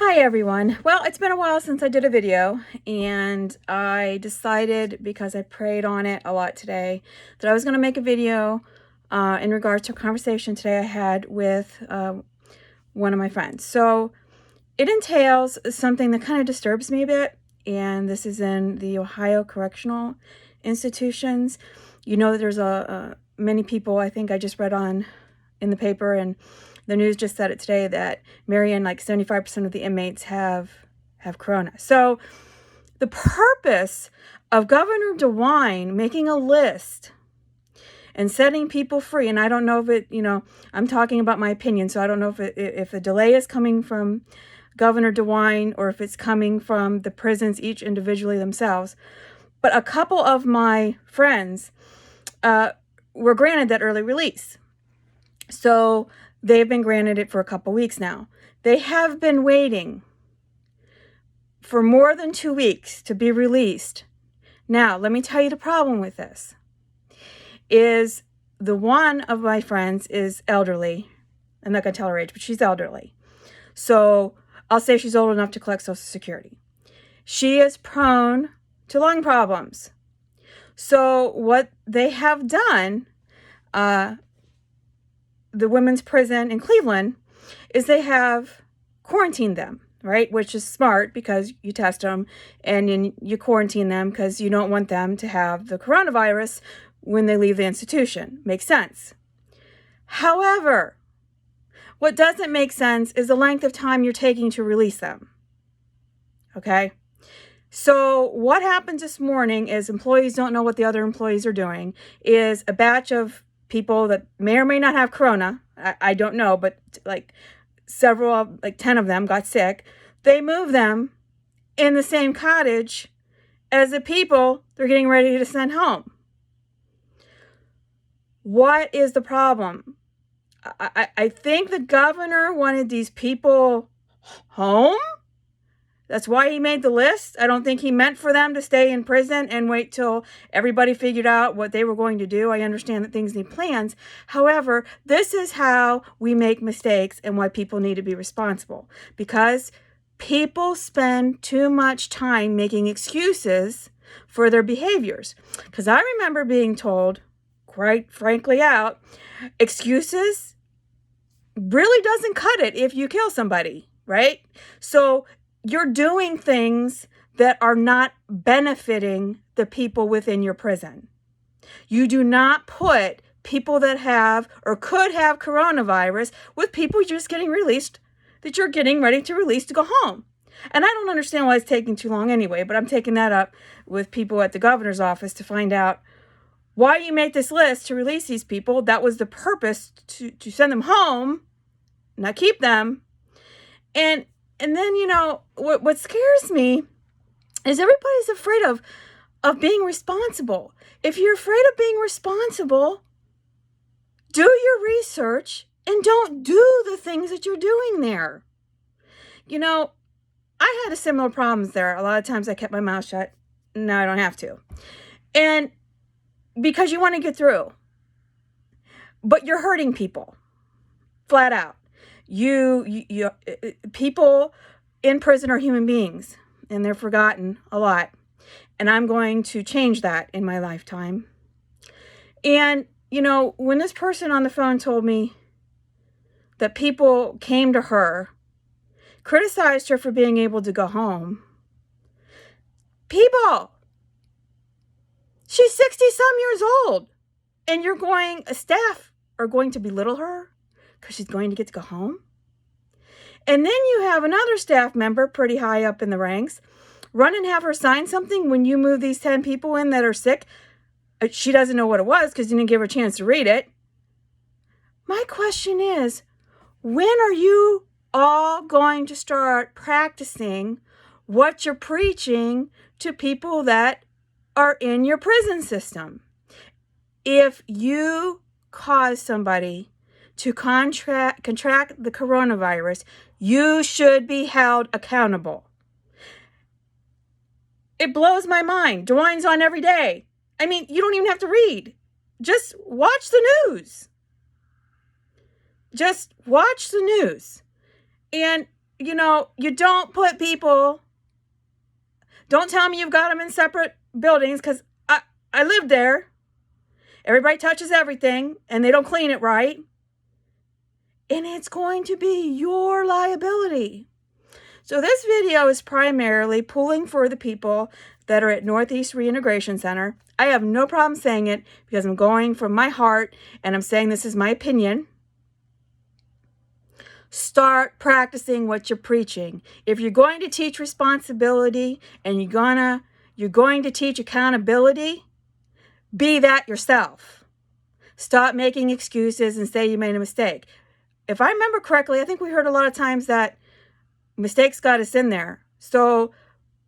Hi everyone. Well, it's been a while since I did a video, and I decided, because I prayed on it a lot today, that I was going to make a video in regards to a conversation today I had with one of my friends. So it entails something that kind of disturbs me a bit, and this is in the Ohio correctional institutions. You know that there's many people, I think I just read on in the paper, and the news just said it today, that Marion, like 75% of the inmates have corona. So the purpose of Governor DeWine making a list and setting people free, and I don't know if it, I'm talking about my opinion, so I don't know if the delay is coming from Governor DeWine or if it's coming from the prisons each individually themselves. But a couple of my friends were granted that early release. So they've been granted it for a couple weeks now. They have been waiting for more than 2 weeks to be released. Now, let me tell you the problem with this. Is the one of my friends is elderly. I'm not going to tell her age, but she's elderly. So I'll say she's old enough to collect Social Security. She is prone to lung problems. So what they have done, the women's prison in Cleveland, is they have quarantined them, right? Which is smart, because you test them and then you quarantine them because you don't want them to have the coronavirus when they leave the institution. Makes sense. However, what doesn't make sense is the length of time you're taking to release them. Okay? So what happens this morning is employees don't know what the other employees are doing, is a batch of people that may or may not have corona, I don't know, but like 10 of them got sick. They move them in the same cottage as the people they're getting ready to send home. What is the problem? I think the governor wanted these people home. That's why he made the list. I don't think he meant for them to stay in prison and wait till everybody figured out what they were going to do. I understand that things need plans. However, this is how we make mistakes and why people need to be responsible. Because people spend too much time making excuses for their behaviors. Because I remember being told, quite frankly excuses really doesn't cut it if you kill somebody, right? So you're doing things that are not benefiting the people within your prison. You do not put people that have or could have coronavirus with people you're just getting released, that you're getting ready to release to go home. And I don't understand why it's taking too long anyway, but I'm taking that up with people at the governor's office to find out why you made this list to release these people. That was the purpose, to send them home, not keep them. And then, what scares me is everybody's afraid of being responsible. If you're afraid of being responsible, do your research and don't do the things that you're doing there. I had a similar problems there. A lot of times I kept my mouth shut. Now I don't have to. And because you want to get through. But you're hurting people. Flat out. People in prison are human beings, and they're forgotten a lot. And I'm going to change that in my lifetime. And, when this person on the phone told me that people came to her, criticized her for being able to go home. People! She's 60-some years old. And staff are going to belittle her because she's going to get to go home. And then you have another staff member pretty high up in the ranks run and have her sign something when you move these 10 people in that are sick. She doesn't know what it was because you didn't give her a chance to read it. My question is, when are you all going to start practicing what you're preaching to people that are in your prison system? If you cause somebody to contract the coronavirus, you should be held accountable. It blows my mind. DeWine's on every day. I mean, you don't even have to read. Just watch the news. Just watch the news. And you know, you don't put people, don't tell me you've got them in separate buildings, because I live there. Everybody touches everything and they don't clean it right. And it's going to be your liability. So this video is primarily pulling for the people that are at Northeast Reintegration Center. I have no problem saying it because I'm going from my heart and I'm saying this is my opinion. Start practicing what you're preaching. If you're going to teach responsibility and you're going to teach accountability, be that yourself. Stop making excuses and say you made a mistake. If I remember correctly, I think we heard a lot of times that mistakes got us in there. So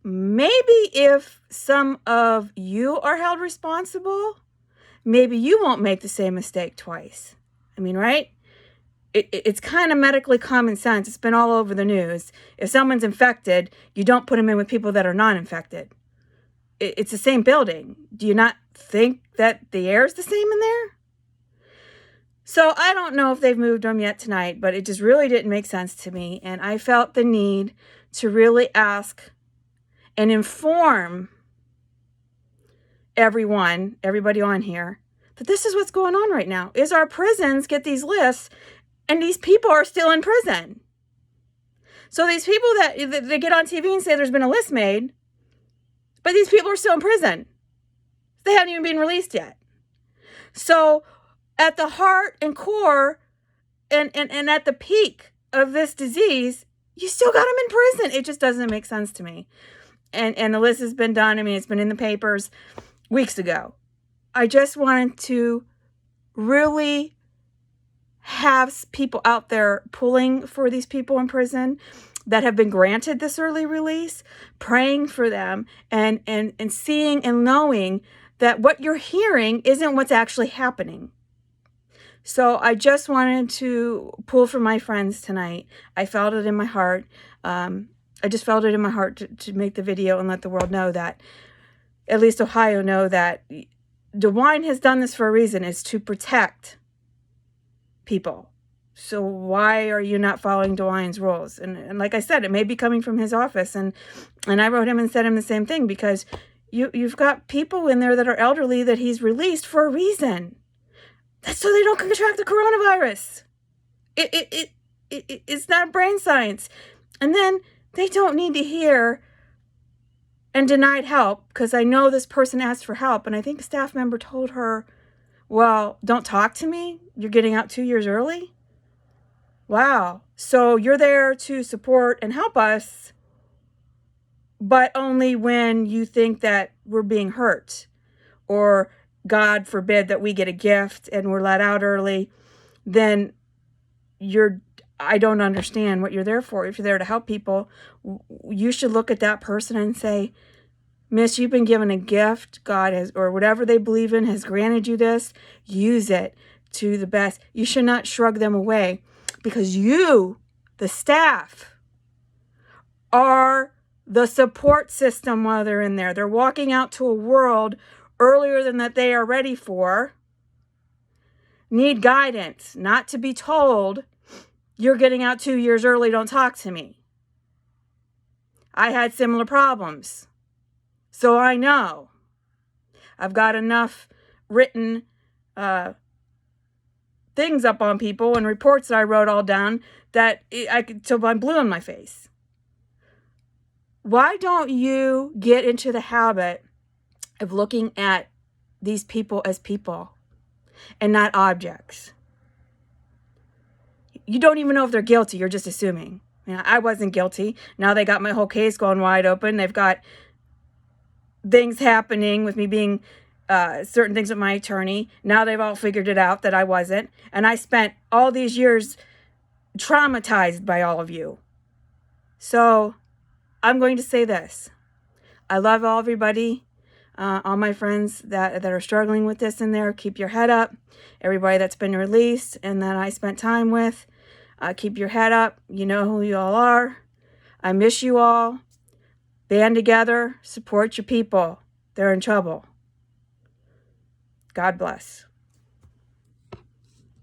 maybe if some of you are held responsible, maybe you won't make the same mistake twice. I mean, right? It's kind of medically common sense. It's been all over the news. If someone's infected, you don't put them in with people that are not infected. It's the same building. Do you not think that the air is the same in there? So I don't know if they've moved them yet tonight, but it just really didn't make sense to me. And I felt the need to really ask and inform everybody on here, that this is what's going on right now. Is our prisons get these lists and these people are still in prison. So these people that they get on TV and say there's been a list made, but these people are still in prison. They haven't even been released yet. So at the heart and core and at the peak of this disease, you still got them in prison. It just doesn't make sense to me. And the list has been done. I mean, it's been in the papers weeks ago. I just wanted to really have people out there pulling for these people in prison that have been granted this early release, praying for them and seeing and knowing that what you're hearing isn't what's actually happening. So I just wanted to pull for my friends tonight. I felt it in my heart. I just felt it in my heart to make the video and let the world know that, at least Ohio know that DeWine has done this for a reason. It's to protect people. So why are you not following DeWine's rules? And like I said, it may be coming from his office. And I wrote him and said him the same thing, because you've got people in there that are elderly that he's released for a reason. That's so they don't contract the coronavirus. It's not brain science. And then they don't need to hear and denied help, because I know this person asked for help. And I think a staff member told her, well, don't talk to me. You're getting out 2 years early. Wow. So you're there to support and help us, but only when you think that we're being hurt, or God forbid that we get a gift and we're let out early, then I don't understand what you're there for. If you're there to help people, you should look at that person and say, Miss, you've been given a gift. God has, or whatever they believe in, has granted you this. Use it to the best. You should not shrug them away, because you, the staff, are the support system while they're in there. They're walking out to a world earlier than that they are ready for, need guidance, not to be told, you're getting out 2 years early, don't talk to me. I had similar problems, so I know. I've got enough written things up on people and reports that I wrote all down that till I'm blue in my face. Why don't you get into the habit of looking at these people as people and not objects? You don't even know if they're guilty. You're just assuming. You know, I wasn't guilty. Now they got my whole case going wide open. They've got things happening with me being certain things with my attorney. Now they've all figured it out that I wasn't. And I spent all these years traumatized by all of you. So I'm going to say this. I love everybody. All my friends that are struggling with this in there, keep your head up. Everybody that's been released and that I spent time with, keep your head up. You know who you all are. I miss you all. Band together. Support your people. They're in trouble. God bless.